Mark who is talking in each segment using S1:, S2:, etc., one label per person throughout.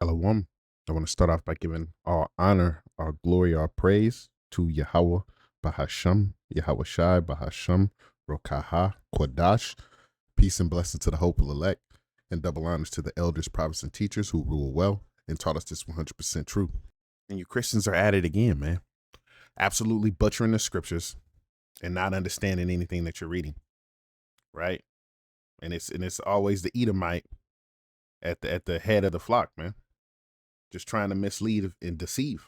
S1: Shalom. I want to start off by giving all honor, all glory, all praise to Yahweh Bahasham, Yahweh Shai Bahasham, Rokaha, Kodash. Peace and blessing to the hopeful elect, and double honors to the elders, prophets, and teachers who rule well and taught us this 100% true. And you Christians are at it again, man. Absolutely butchering the scriptures and not understanding anything that you're reading, right? And it's always the Edomite at the head of the flock, man. Just trying to mislead and deceive.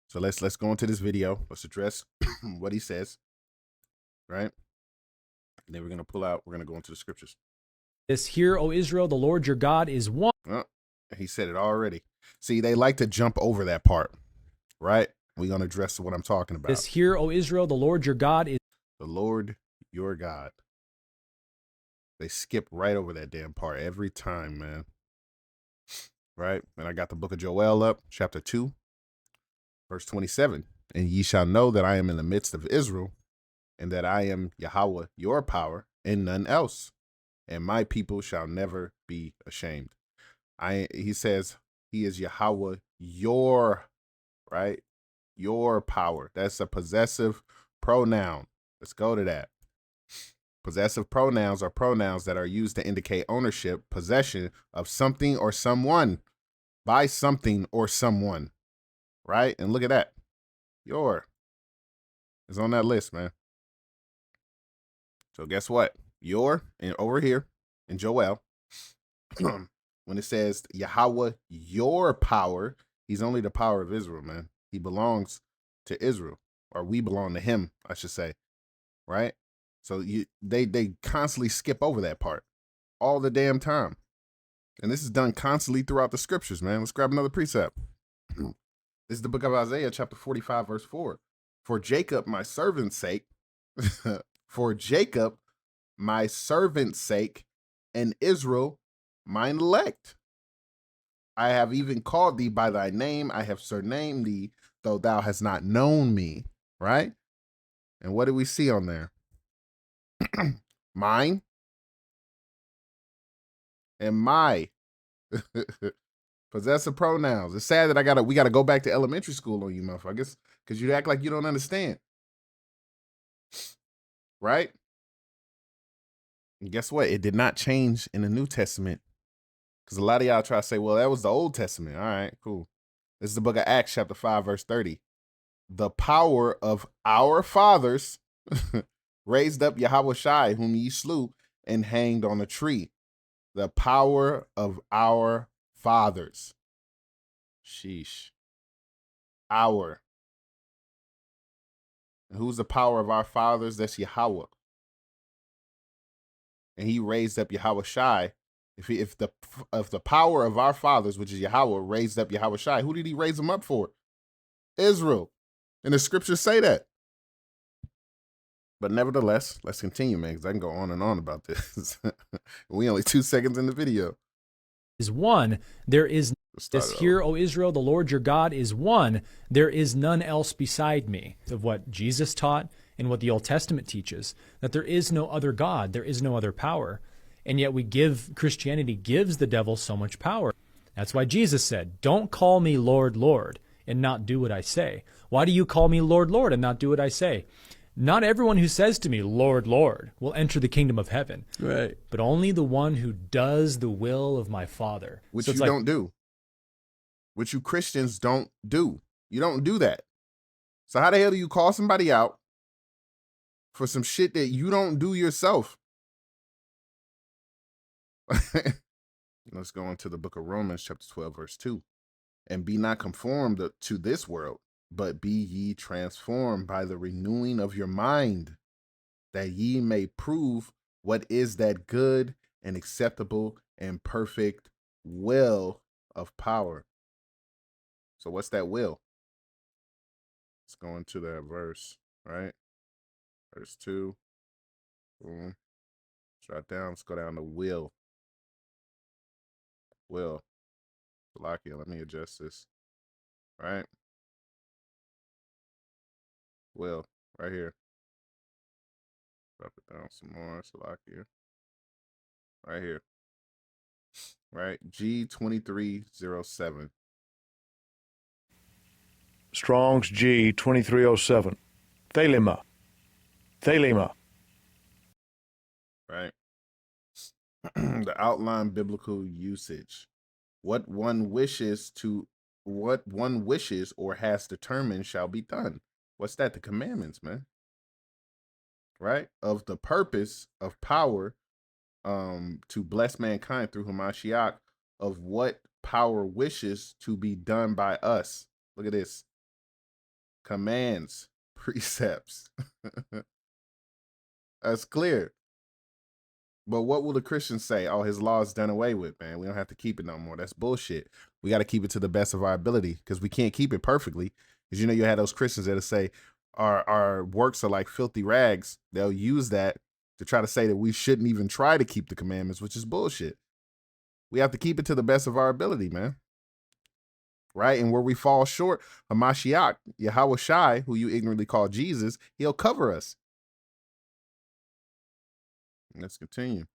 S1: So let's go into this video. Let's address what he says, right? And then we're gonna go into the scriptures.
S2: Hear, O Israel, the Lord your God is one.
S1: Oh, he said it already. See, they like to jump over that part, right? We're gonna address what I'm talking about.
S2: Hear, O Israel, the Lord your God is
S1: the Lord your God. They skip right over that damn part every time, man. Right? And I got the book of Joel up, chapter 2, verse 27. And ye shall know that I am in the midst of Israel, and that I am Yahweh, your power, and none else. And my people shall never be ashamed. He says he is Yahweh, your, right? Your power. That's a possessive pronoun. Let's go to that. Possessive pronouns are pronouns that are used to indicate ownership, possession of something or someone by something or someone, right? And look at that. Your is on that list, man. So guess what? Your, and over here in Joel, when it says Yahweh, your power, he's only the power of Israel, man. He belongs to Israel, or we belong to him, I should say, right? So they constantly skip over that part all the damn time. And this is done constantly throughout the scriptures, man. Let's grab another precept. This is the book of Isaiah, chapter 45, verse 4. For Jacob, my servant's sake, for Jacob, my servant's sake, and Israel, mine elect. I have even called thee by thy name. I have surnamed thee, though thou hast not known me. Right? And what do we see on there? Mine and my. Possessive pronouns. It's sad that we gotta go back to elementary school on you, motherfuckers, because you act like you don't understand. Right? And guess what? It did not change in the New Testament. Because a lot of y'all try to say, well, that was the Old Testament. All right, cool. This is the book of Acts, chapter 5, verse 30. The power of our fathers raised up Yahweh Shai, whom ye slew and hanged on a tree. The power of our fathers. Sheesh. Our. And who's the power of our fathers? That's Yahweh. And he raised up Yahweh Shai. If the power of our fathers, which is Yahweh, raised up Yahweh Shai, who did he raise them up for? Israel. And the scriptures say that. But nevertheless, let's continue, man, because I can go on and on about this. We only 2 seconds in the video.
S2: Is one. There is Hear, O Israel, the Lord your God is one. There is none else beside me. Of what Jesus taught and what the Old Testament teaches, that there is no other God, there is no other power. And yet Christianity gives the devil so much power. That's why Jesus said, don't call me Lord, Lord, and not do what I say. Why do you call me Lord, Lord, and not do what I say? Not everyone who says to me, Lord, Lord, will enter the kingdom of heaven.
S1: Right.
S2: But only the one who does the will of my Father.
S1: Which you don't do. Which you Christians don't do. You don't do that. So how the hell do you call somebody out for some shit that you don't do yourself? Let's go into the book of Romans, chapter 12, verse 2. And be not conformed to this world, but be ye transformed by the renewing of your mind, that ye may prove what is that good and acceptable and perfect will of power. So what's that will? Let's go into that verse, right? Verse 2. Boom. Drop down. Let's go down to will. Will. Salakia, let me adjust this. Right? Will. Right here. Drop it down some more. Salakia. Right here. right? G2307.
S3: Strong's G2307. Thelema. Thelema.
S1: Right. The outline biblical usage. What one wishes or has determined shall be done. What's that? The commandments, man. Right? Of the purpose of power to bless mankind through Hamashiach, of what power wishes to be done by us. Look at this. Commands, precepts. That's clear. But what will the Christians say? Oh, his law is done away with, man. We don't have to keep it no more. That's bullshit. We got to keep it to the best of our ability because we can't keep it perfectly. Because you had those Christians that'll say our works are like filthy rags. They'll use that to try to say that we shouldn't even try to keep the commandments, which is bullshit. We have to keep it to the best of our ability, man. Right? And where we fall short, Hamashiach, Yahweh Shai, who you ignorantly call Jesus, he'll cover us. Let's continue.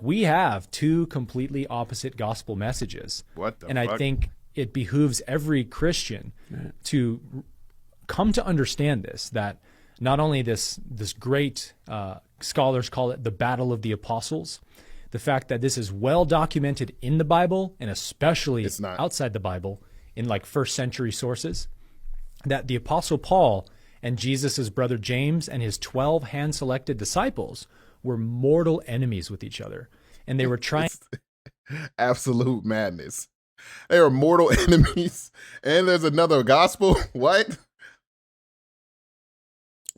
S2: We have two completely opposite gospel messages.
S1: What the
S2: fuck?
S1: I
S2: think it behooves every Christian to come to understand this, that not only this great, scholars call it the Battle of the Apostles, the fact that this is well documented in the Bible and especially outside the Bible in like first century sources, that the Apostle Paul and Jesus's brother James and his 12 hand-selected disciples were mortal enemies with each other. And they were trying...
S1: Absolute madness. They are mortal enemies. And there's another gospel? What?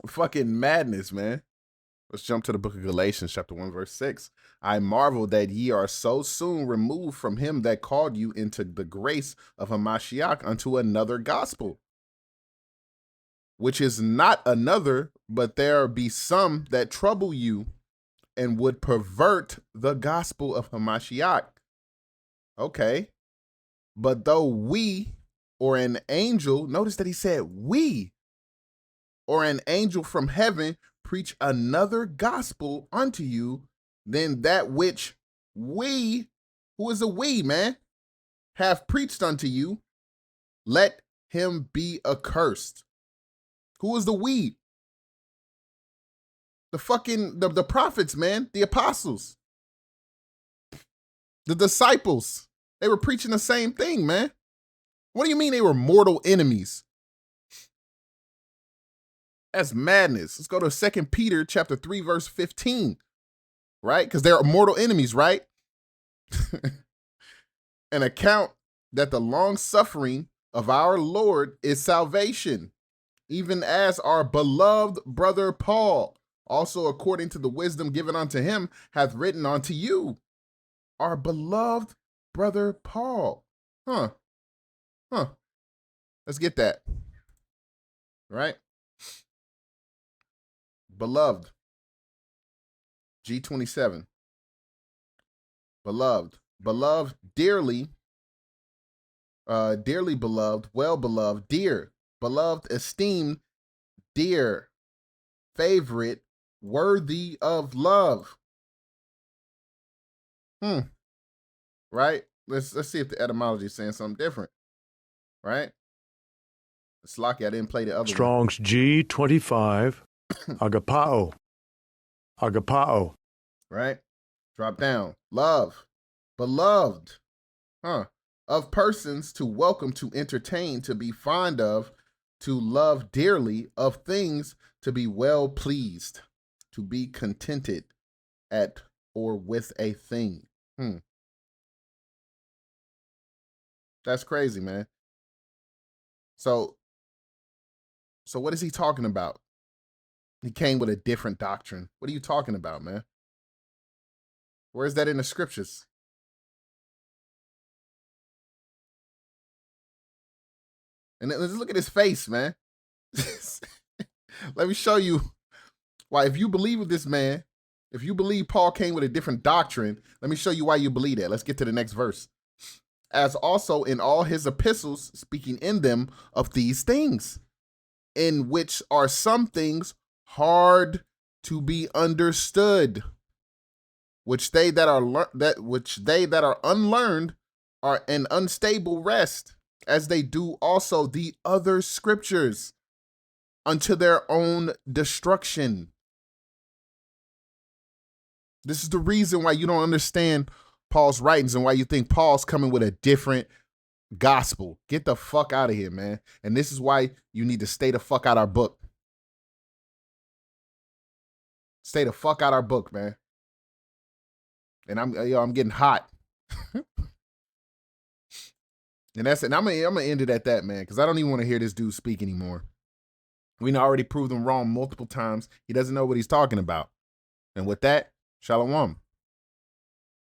S1: Fucking madness, man. Let's jump to the book of Galatians, chapter 1, verse 6. I marvel that ye are so soon removed from him that called you into the grace of Hamashiach unto another gospel, which is not another, but there be some that trouble you and would pervert the gospel of Hamashiach. Okay. But though we or an angel, notice that he said we, or an angel from heaven preach another gospel unto you than that which we, who is a we, man, have preached unto you, let him be accursed. Who is the we? The fucking, the prophets, man, the apostles, the disciples. They were preaching the same thing, man. What do you mean they were mortal enemies? That's madness. Let's go to 2 Peter chapter 3, verse 15, right? Because they're mortal enemies, right? An account that the long suffering of our Lord is salvation, even as our beloved brother Paul, also according to the wisdom given unto him, hath written unto you. Our beloved brother Paul. Huh. Let's get that. Right? Beloved. G27. Beloved. Beloved, dearly. Dearly beloved, well beloved, dear. Beloved, esteemed, dear, favorite, worthy of love. Right? Let's see if the etymology is saying something different. Right? It's lucky I didn't play the other
S3: Strong's
S1: one.
S3: G25. Agapao. Agapao.
S1: Right? Drop down. Love. Beloved. Of persons, to welcome, to entertain, to be fond of, to love dearly, of things, to be well pleased, to be contented at or with a thing. That's crazy, man. So what is he talking about? He came with a different doctrine. What are you talking about, man? Where's that in the scriptures? And let's look at his face, man. Let me show you why. If you believe with this man, if you believe Paul came with a different doctrine, let me show you why you believe that. Let's get to the next verse. As also in all his epistles, speaking in them of these things, in which are some things hard to be understood, which they that are unlearned are an unstable rest, as they do also the other scriptures, unto their own destruction. This is the reason why you don't understand Paul's writings and why you think Paul's coming with a different gospel. Get the fuck out of here, man. And this is why you need to stay the fuck out our book. Stay the fuck out our book, man. And I'm getting hot. And that's it. And I'm gonna end it at that, man, because I don't even want to hear this dude speak anymore. We already proved him wrong multiple times. He doesn't know what he's talking about. And with that, shalom.